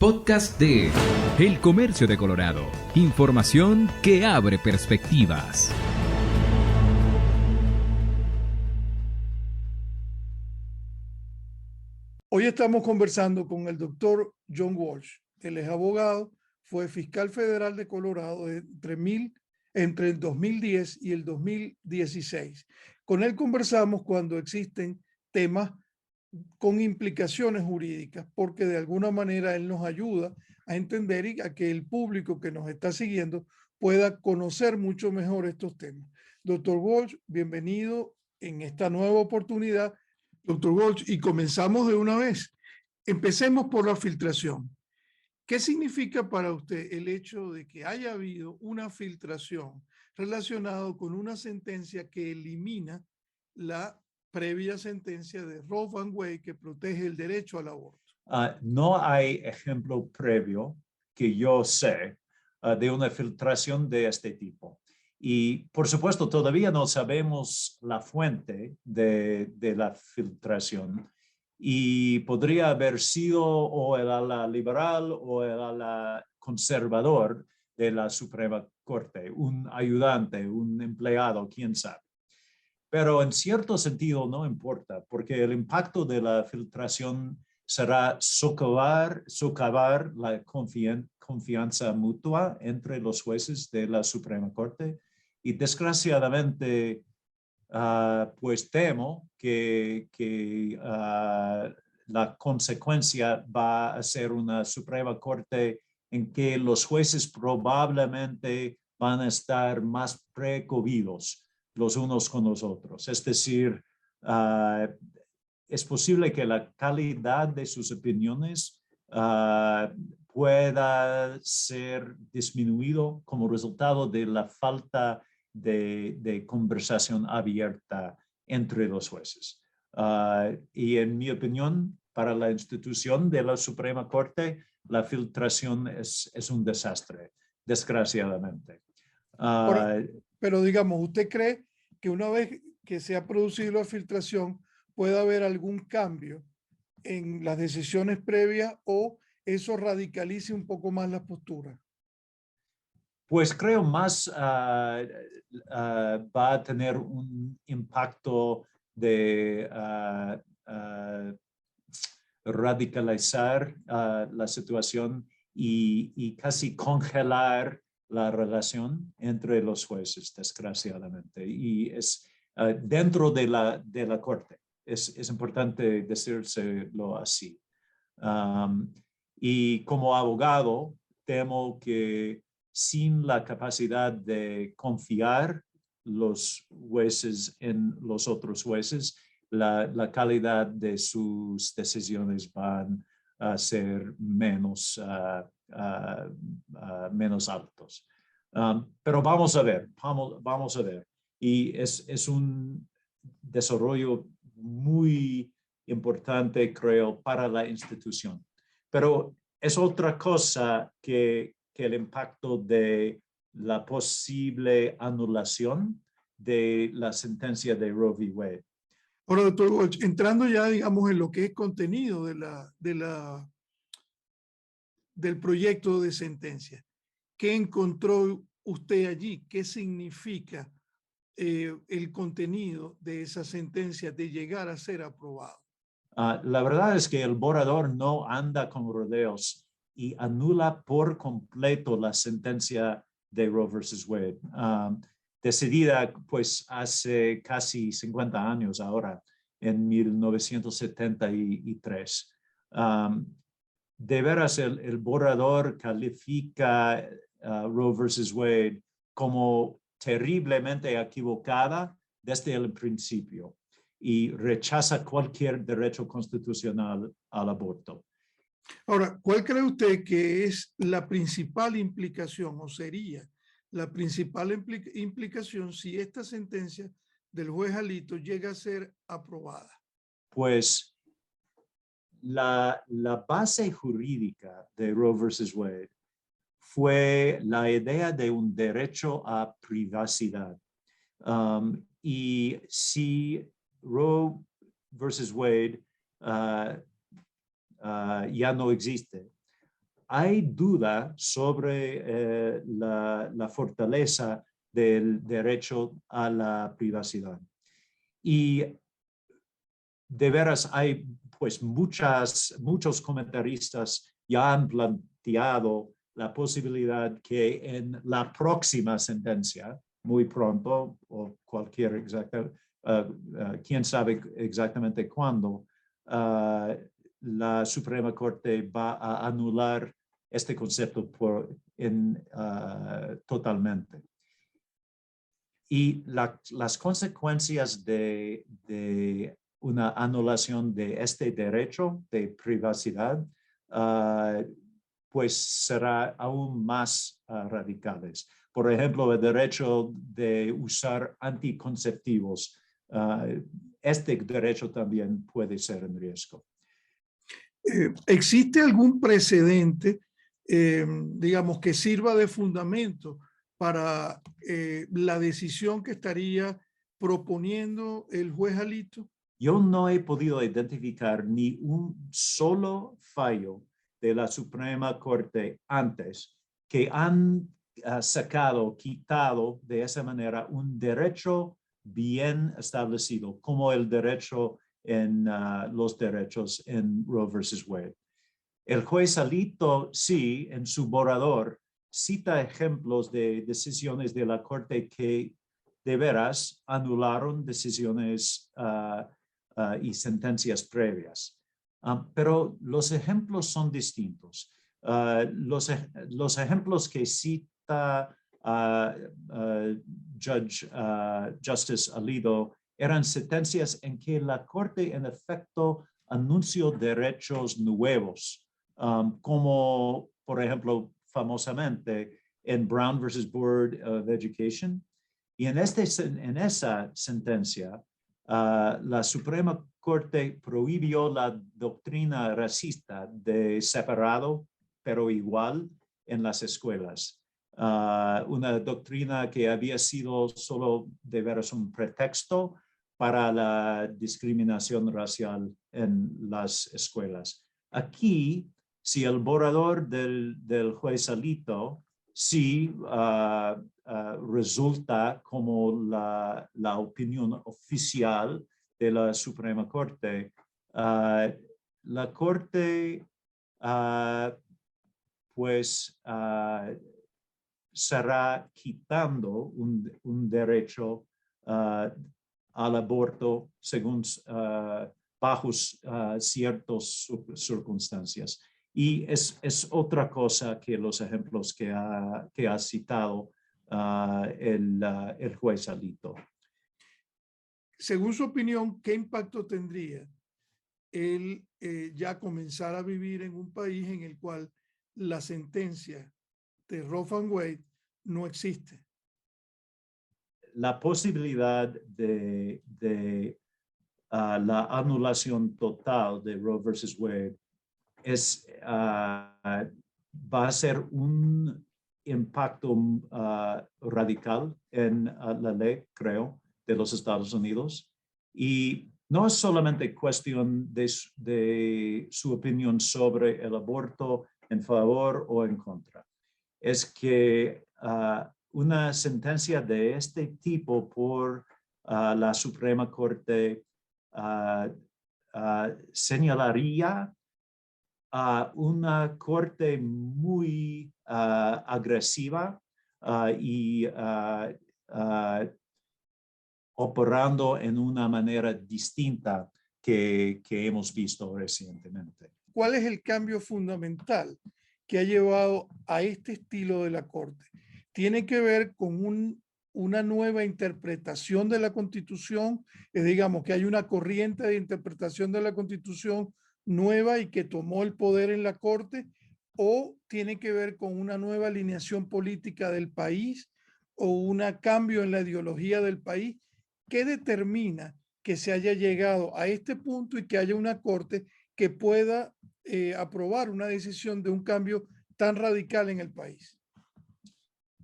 Podcast de El Comercio de Colorado. Información que abre perspectivas. Hoy estamos conversando con el doctor John Walsh. Él es abogado, fue fiscal federal de Colorado entre el 2010 y el 2016. Con él conversamos cuando existen temas con implicaciones jurídicas, porque de alguna manera él nos ayuda a entender y a que el público que nos está siguiendo pueda conocer mucho mejor estos temas. Doctor Walsh, bienvenido en esta nueva oportunidad. Doctor Walsh, y comenzamos de una vez. Empecemos por la filtración. ¿Qué significa para usted el hecho de que haya habido una filtración relacionada con una sentencia que elimina la previa sentencia de Roe v. Wade que protege el derecho al aborto? No hay ejemplo previo que yo sé de una filtración de este tipo. Y por supuesto, todavía no sabemos la fuente de la filtración. Y podría haber sido o el ala liberal o el ala conservador de la Suprema Corte, un ayudante, un empleado, quién sabe. Pero en cierto sentido no importa, porque el impacto de la filtración será socavar la confianza mutua entre los jueces de la Suprema Corte. Y desgraciadamente, pues temo que la consecuencia va a ser una Suprema Corte en que los jueces probablemente van a estar más precavidos los unos con los otros. Es decir, es posible que la calidad de sus opiniones pueda ser disminuido como resultado de la falta de conversación abierta entre los jueces. Y en mi opinión, para la institución de la Suprema Corte, la filtración es un desastre, desgraciadamente. Pero digamos, ¿usted cree que una vez que se ha producido la filtración puede haber algún cambio en las decisiones previas o eso radicalice un poco más la postura? Pues creo más va a tener un impacto de radicalizar la situación y casi congelar la relación entre los jueces, desgraciadamente. Y es dentro de la corte. Es importante decírselo así. Y como abogado, temo que sin la capacidad de confiar los jueces en los otros jueces, la calidad de sus decisiones van a ser menos altos. Pero vamos a ver. Y es un desarrollo muy importante, creo, para la institución. Pero es otra cosa que el impacto de la posible anulación de la sentencia de Roe v. Wade. Ahora, doctor Walsh, entrando ya, digamos, en lo que es contenido del proyecto de sentencia, ¿qué encontró usted allí? ¿Qué significa el contenido de esa sentencia de llegar a ser aprobado? La verdad es que el borrador no anda con rodeos y anula por completo la sentencia de Roe versus Wade, decidida pues hace casi 50 años ahora, en 1973. De veras, el borrador califica Roe versus Wade como terriblemente equivocada desde el principio y rechaza cualquier derecho constitucional al aborto. Ahora, ¿cuál cree usted que es la principal implicación o sería la principal implicación si esta sentencia del juez Alito llega a ser aprobada? Pues la base jurídica de Roe versus Wade fue la idea de un derecho a privacidad. Y si Roe versus Wade ya no existe, hay duda sobre la fortaleza del derecho a la privacidad. Y de veras hay pues muchos comentaristas ya han planteado la posibilidad que en la próxima sentencia, muy pronto, o cualquier exacta, quién sabe exactamente cuándo, la Suprema Corte va a anular este concepto totalmente. Y las consecuencias de una anulación de este derecho de privacidad, pues será aún más radicales. Por ejemplo, el derecho de usar anticonceptivos. Este derecho también puede ser en riesgo. ¿Existe algún precedente, digamos, que sirva de fundamento para la decisión que estaría proponiendo el juez Alito? Yo no he podido identificar ni un solo fallo de la Suprema Corte antes que han quitado de esa manera un derecho bien establecido, como el derecho en los derechos en Roe versus Wade. El juez Alito, sí, en su borrador, cita ejemplos de decisiones de la Corte que de veras anularon decisiones y sentencias previas. Pero los ejemplos son distintos. Los ejemplos que cita Justice Alito eran sentencias en que la Corte en efecto anunció derechos nuevos, como por ejemplo famosamente en Brown versus Board of Education. Y en esa sentencia, la Suprema Corte prohibió la doctrina racista de separado pero igual en las escuelas. Una doctrina que había sido solo de veras un pretexto para la discriminación racial en las escuelas. Aquí, si el borrador del juez Alito sí resulta como la opinión oficial de la Suprema Corte, la Corte pues será quitando un derecho al aborto según bajo ciertas circunstancias. Y es otra cosa que los ejemplos que ha citado el juez Alito. Según su opinión, ¿qué impacto tendría el ya comenzar a vivir en un país en el cual la sentencia de Roe v. Wade no existe? La posibilidad de la anulación total de Roe versus Wade va a ser un impacto radical en la ley, creo, de los Estados Unidos. Y no es solamente cuestión de su opinión sobre el aborto en favor o en contra. Es que una sentencia de este tipo por la Suprema Corte señalaría a una corte muy agresiva y operando en una manera distinta que hemos visto recientemente. ¿Cuál es el cambio fundamental que ha llevado a este estilo de la Corte? ¿Tiene que ver con una nueva interpretación de la Constitución? Digamos que hay una corriente de interpretación de la Constitución nueva y que tomó el poder en la Corte, o tiene que ver con una nueva alineación política del país o un cambio en la ideología del país? ¿Qué determina que se haya llegado a este punto y que haya una Corte que pueda aprobar una decisión de un cambio tan radical en el país?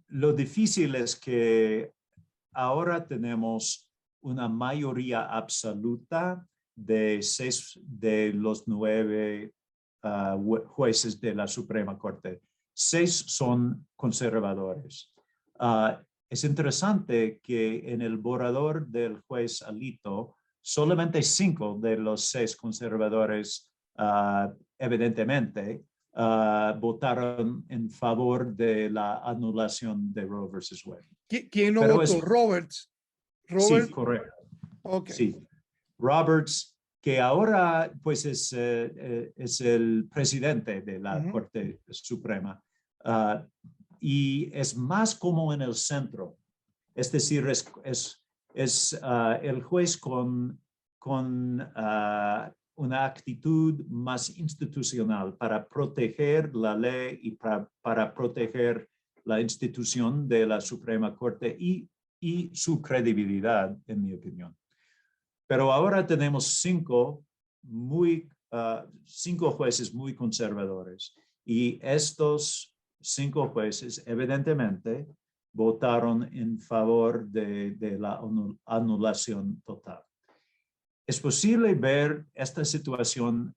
Lo difícil es que ahora tenemos una mayoría absoluta de los 9 jueces de la Suprema Corte. 6 son conservadores. Es interesante que en el borrador del juez Alito, solamente 5 de los 6 conservadores, evidentemente, votaron en favor de la anulación de Roe versus Wade. ¿Quién no Pero votó? Roberts. Sí, correcto. Okay. Sí. Roberts, que ahora pues es el presidente de la Corte Suprema. Y es más como en el centro. Es decir, es el juez con una actitud más institucional para proteger la ley y para proteger la institución de la Suprema Corte y su credibilidad, en mi opinión. Pero ahora tenemos 5 jueces muy conservadores y estos 5 jueces evidentemente votaron en favor de la anulación total. Es posible ver esta situación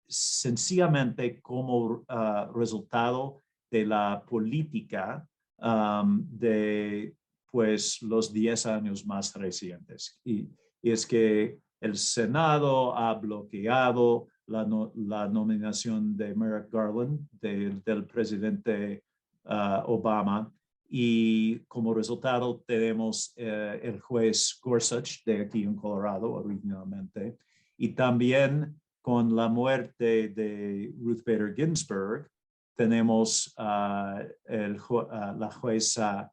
sencillamente como resultado de la política de pues, los 10 años más recientes. Y es que el Senado ha bloqueado la nominación de Merrick Garland, del presidente Obama, y como resultado tenemos el juez Gorsuch de aquí en Colorado originalmente, y también con la muerte de Ruth Bader Ginsburg tenemos la jueza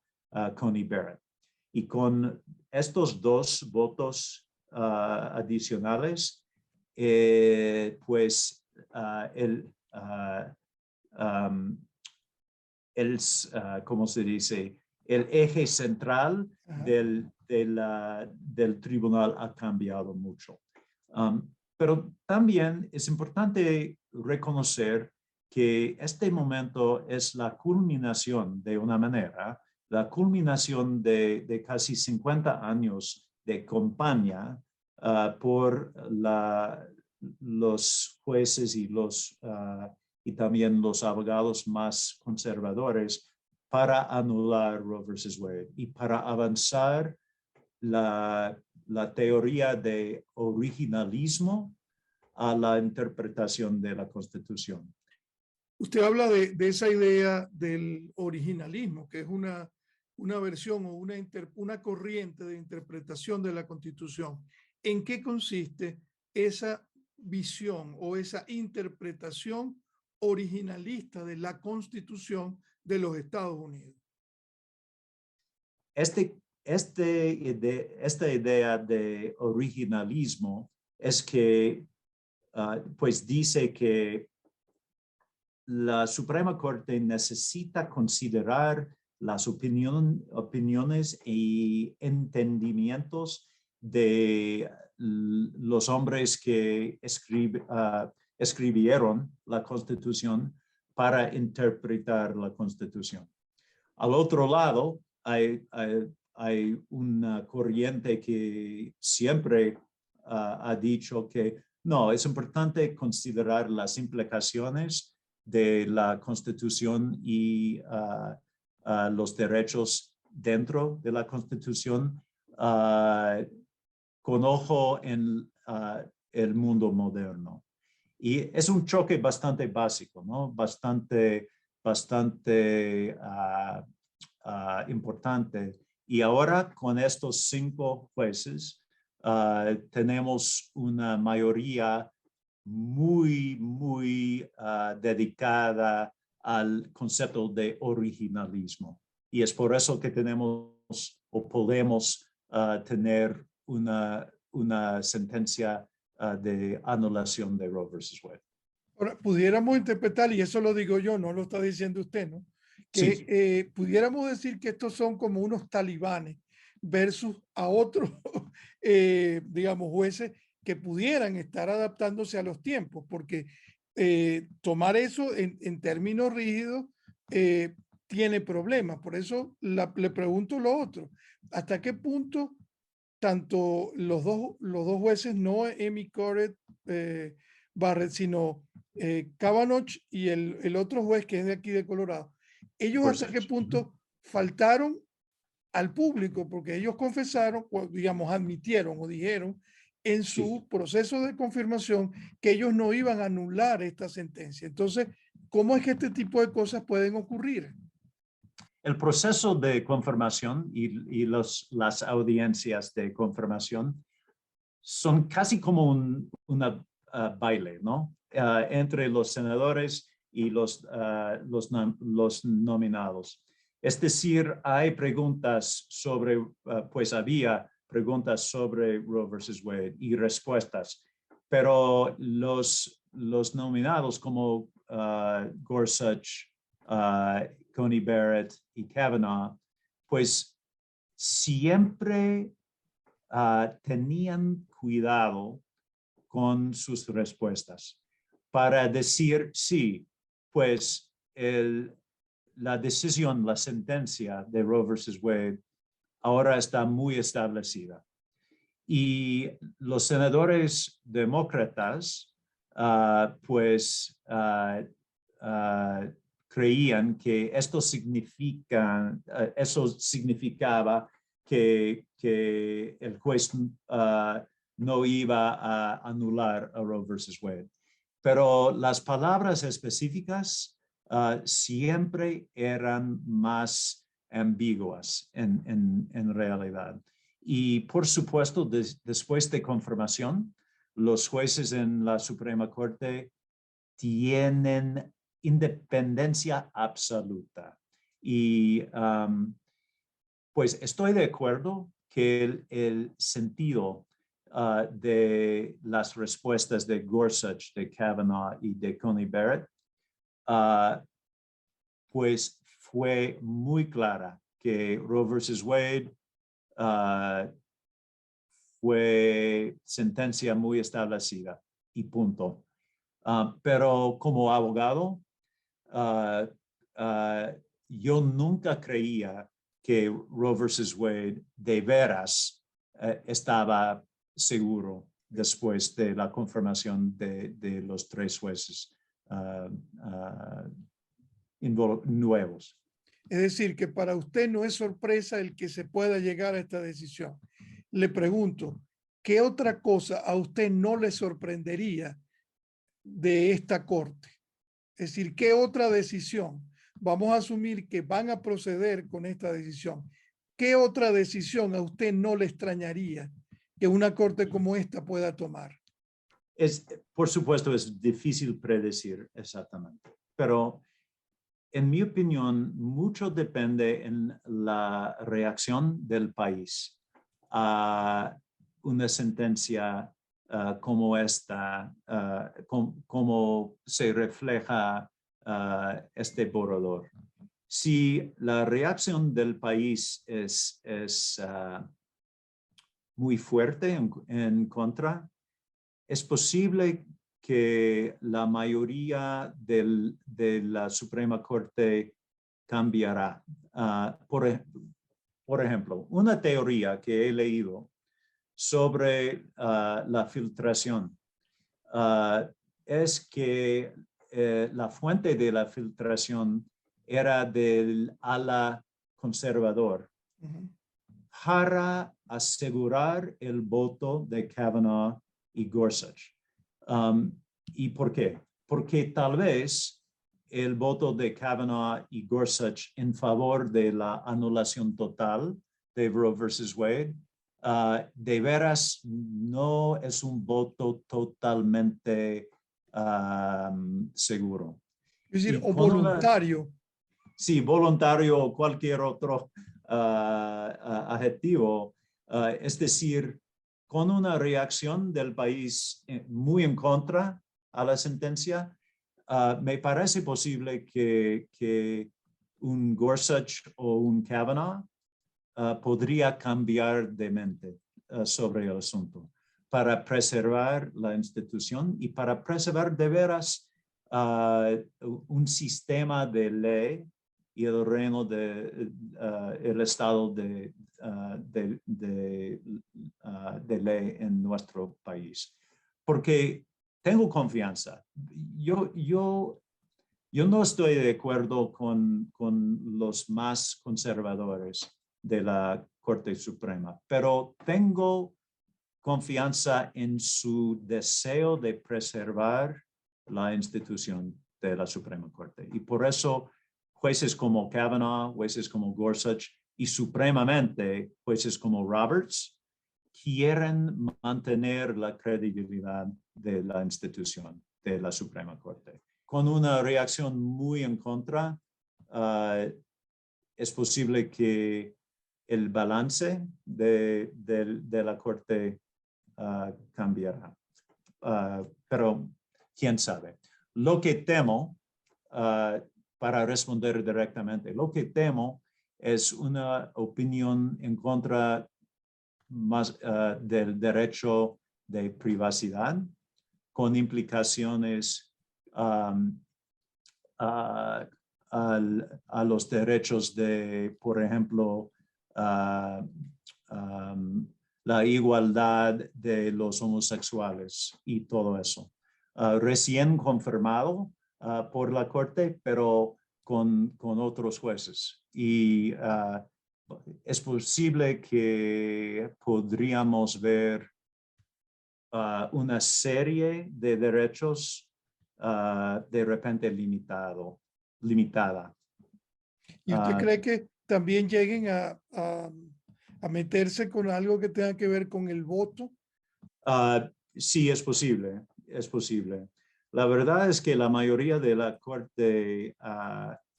Coney Barrett. Y con estos 2 votos adicionales, pues ¿cómo se dice? El eje central del tribunal ha cambiado mucho. Pero también es importante reconocer que este momento es la culminación, de una manera, la culminación de casi 50 años de campaña por los jueces y también los abogados más conservadores para anular Roe versus Wade y para avanzar la teoría de originalismo a la interpretación de la Constitución. Usted habla de esa idea del originalismo, que es una versión o una corriente de interpretación de la Constitución. ¿En qué consiste esa visión o esa interpretación originalista de la Constitución de los Estados Unidos? Esta idea de originalismo es que pues dice que la Suprema Corte necesita considerar las opiniones y entendimientos de los hombres que escribieron la Constitución para interpretar la Constitución. Al otro lado, hay una corriente que siempre ha dicho que no, es importante considerar las implicaciones de la Constitución y los derechos dentro de la Constitución con ojo en el mundo moderno. Y es un choque bastante básico, ¿no? Bastante importante. Y ahora con estos 5 jueces tenemos una mayoría muy dedicada al concepto de originalismo. Y es por eso que tenemos o podemos tener una sentencia de anulación de Roe versus Wade. Ahora, pudiéramos interpretar, y eso lo digo yo, no lo está diciendo usted, ¿no? Que sí. Pudiéramos decir que estos son como unos talibanes versus a otros, digamos, jueces que pudieran estar adaptándose a los tiempos, porque tomar eso en términos rígidos tiene problemas. Por eso le pregunto lo otro. ¿Hasta qué punto tanto los dos jueces, no Amy Coney Barrett, sino Kavanaugh y el otro juez que es de aquí de Colorado, ellos hasta qué punto faltaron al público, porque ellos confesaron, digamos, admitieron o dijeron en su proceso de confirmación que ellos no iban a anular esta sentencia. Entonces, ¿cómo es que este tipo de cosas pueden ocurrir? El proceso de confirmación y las audiencias de confirmación son casi como una baile, ¿no? Entre los senadores y los nominados. Es decir, hay preguntas sobre, pues había preguntas sobre Roe versus Wade y respuestas, pero los nominados como Gorsuch, Coney Barrett y Kavanaugh, pues siempre tenían cuidado con sus respuestas para decir sí, pues la decisión, la sentencia de Roe versus Wade ahora está muy establecida. Y los senadores demócratas creían que esto eso significaba que el juez no iba a anular a Roe versus Wade. Pero las palabras específicas siempre eran más ambiguas en realidad. Y por supuesto, después de confirmación, los jueces en la Suprema Corte tienen independencia absoluta. Y pues estoy de acuerdo que el sentido de las respuestas de Gorsuch, de Kavanaugh y de Coney Barrett, pues fue muy clara que Roe versus Wade fue sentencia muy establecida y punto. Pero como abogado, yo nunca creía que Roe versus Wade de veras estaba seguro después de la confirmación de los tres jueces nuevos. Es decir, que para usted no es sorpresa el que se pueda llegar a esta decisión. Le pregunto, ¿qué otra cosa a usted no le sorprendería de esta corte? Es decir, ¿qué otra decisión? Vamos a asumir que van a proceder con esta decisión. ¿Qué otra decisión a usted no le extrañaría que una corte como esta pueda tomar? Por supuesto, es difícil predecir exactamente, pero en mi opinión, mucho depende en la reacción del país a una sentencia como esta, como se refleja este borrador. Si la reacción del país es muy fuerte en contra, es posible que la mayoría de la Suprema Corte cambiará. Por ejemplo, una teoría que he leído sobre la filtración es que la fuente de la filtración era del ala conservador para asegurar el voto de Kavanaugh y Gorsuch. ¿Y por qué? Porque tal vez el voto de Kavanaugh y Gorsuch en favor de la anulación total de Roe versus Wade de veras no es un voto totalmente seguro. Es decir, o voluntario. Sí, voluntario o cualquier otro adjetivo. Es decir, con una reacción del país muy en contra a la sentencia, me parece posible que un Gorsuch o un Kavanaugh podría cambiar de mente sobre el asunto para preservar la institución y para preservar de veras un sistema de ley y el reino el estado de ley en nuestro país. Porque tengo confianza. Yo no estoy de acuerdo con los más conservadores de la Corte Suprema, pero tengo confianza en su deseo de preservar la institución de la Suprema Corte. Y por eso jueces como Kavanaugh, jueces como Gorsuch y supremamente jueces como Roberts quieren mantener la credibilidad de la institución de la Suprema Corte. Con una reacción muy en contra, es posible que el balance de la Corte cambiará. Pero quién sabe. Lo que temo, para responder directamente, lo que temo es una opinión en contra más del derecho de privacidad, con implicaciones a los derechos de, por ejemplo, la igualdad de los homosexuales y todo eso. Recién confirmado por la Corte, pero con otros jueces. Y es posible que podríamos ver una serie de derechos de repente limitada. ¿Y usted cree que también lleguen a meterse con algo que tenga que ver con el voto? Sí, es posible, es posible. La verdad es que la mayoría de la Corte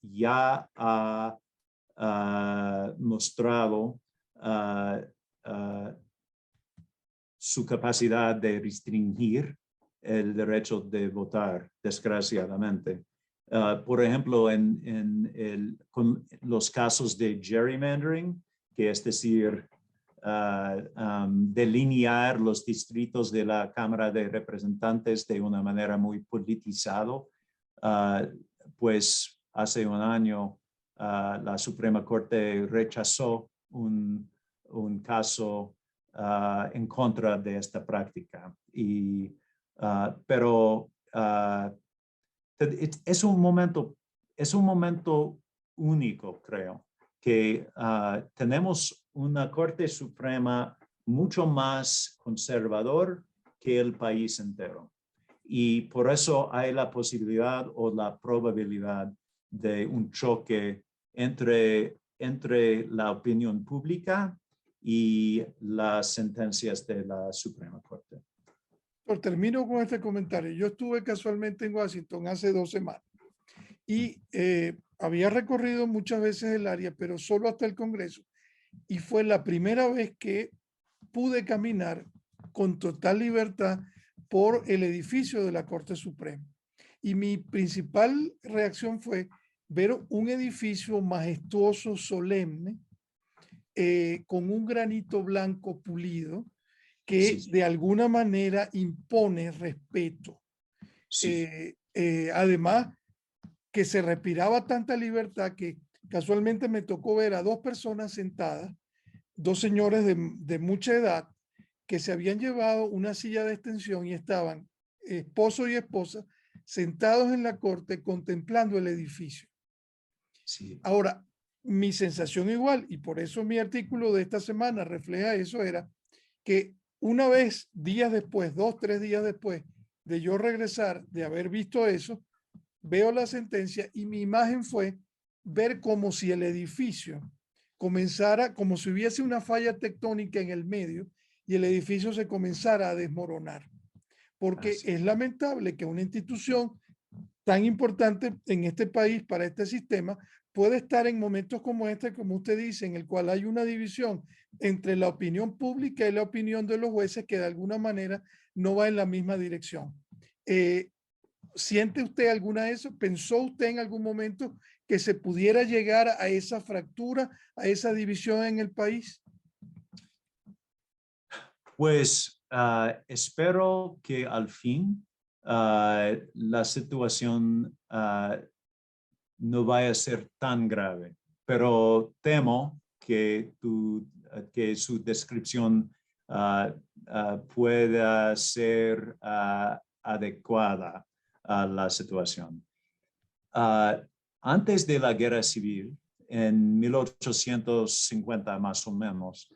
ya ha mostrado su capacidad de restringir el derecho de votar, desgraciadamente. Por ejemplo, con los casos de gerrymandering, que es decir, delinear los distritos de la Cámara de Representantes de una manera muy politizado, pues hace un año la Suprema Corte rechazó un caso en contra de esta práctica. Pero es un momento único, creo, que tenemos una Corte Suprema mucho más conservador que el país entero. Y por eso hay la posibilidad o la probabilidad de un choque entre la opinión pública y las sentencias de la Suprema Corte. Termino con este comentario. Yo estuve casualmente en Washington hace 2 semanas y había recorrido muchas veces el área, pero solo hasta el Congreso. Y fue la primera vez que pude caminar con total libertad por el edificio de la Corte Suprema. Y mi principal reacción fue ver un edificio majestuoso, solemne, con un granito blanco pulido, que Sí. de alguna manera impone respeto. Sí. Además, que se respiraba tanta libertad que casualmente me tocó ver a 2 personas sentadas, 2 señores de mucha edad, que se habían llevado una silla de extensión y estaban esposo y esposa sentados en la corte contemplando el edificio. Sí. Ahora, mi sensación igual, y por eso mi artículo de esta semana refleja eso, era que una vez, días después, 2, 3 días después de yo regresar, de haber visto eso, veo la sentencia y mi imagen fue ver como si el edificio comenzara, como si hubiese una falla tectónica en el medio y el edificio se comenzara a desmoronar. Porque es lamentable que una institución tan importante en este país para este sistema puede estar en momentos como este, como usted dice, en el cual hay una división entre la opinión pública y la opinión de los jueces que de alguna manera no va en la misma dirección. ¿Siente usted alguna de eso? ¿Pensó usted en algún momento que se pudiera llegar a esa fractura, a esa división en el país? Pues espero que al fin la situación no vaya a ser tan grave, pero temo que su descripción pueda ser adecuada a la situación. Antes de la guerra civil, en 1850 más o menos,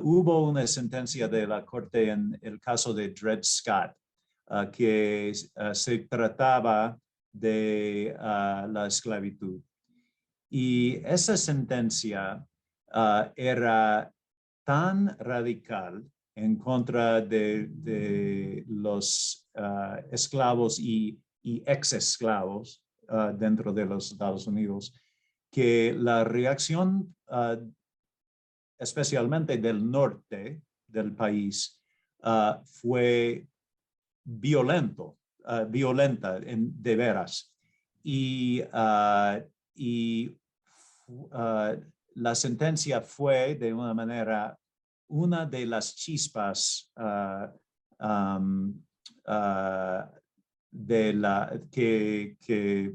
hubo una sentencia de la Corte en el caso de Dred Scott, que se trataba de la esclavitud. Y esa sentencia era tan radical en contra de los esclavos y ex-esclavos dentro de los Estados Unidos, que la reacción, especialmente del norte del país, fue violenta de veras. Y la sentencia fue, de una manera, una de las chispas que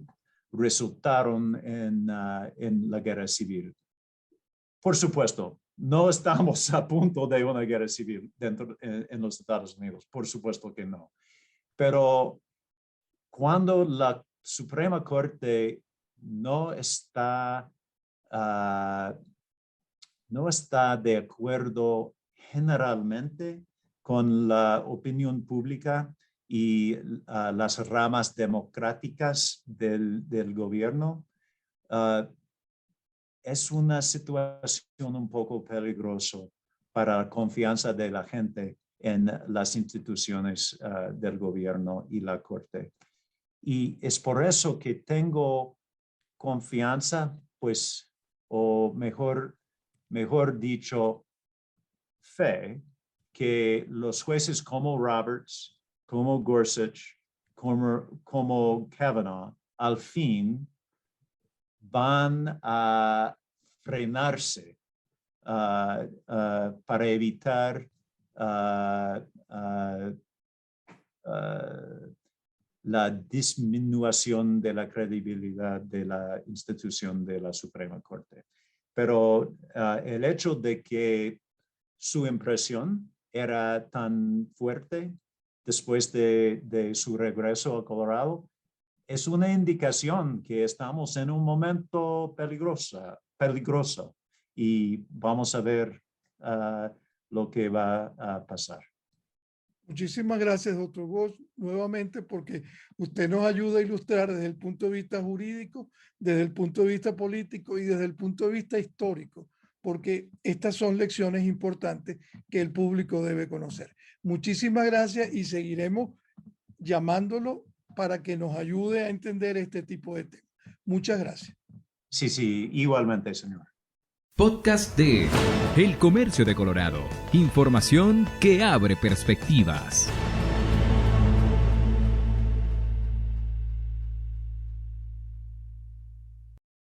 resultaron en la guerra civil. Por supuesto, no estamos a punto de una guerra civil en los Estados Unidos, por supuesto que no. Pero cuando la Suprema Corte no está de acuerdo generalmente con la opinión pública y las ramas democráticas del gobierno, es una situación un poco peligrosa para la confianza de la gente en las instituciones del gobierno y la Corte. Y es por eso que tengo confianza, pues, o mejor dicho, fe, que los jueces como Roberts, como Gorsuch, como Kavanaugh, al fin van a frenarse para evitar la disminución de la credibilidad de la institución de la Suprema Corte. Pero el hecho de que su impresión era tan fuerte después de su regreso a Colorado es una indicación que estamos en un momento peligroso y vamos a ver lo que va a pasar. Muchísimas gracias, doctor Walsh, nuevamente, porque usted nos ayuda a ilustrar desde el punto de vista jurídico, desde el punto de vista político y desde el punto de vista histórico, porque estas son lecciones importantes que el público debe conocer. Muchísimas gracias y seguiremos llamándolo para que nos ayude a entender este tipo de temas. Muchas gracias. Sí, igualmente, señor. Podcast de El Comercio de Colorado. Información que abre perspectivas.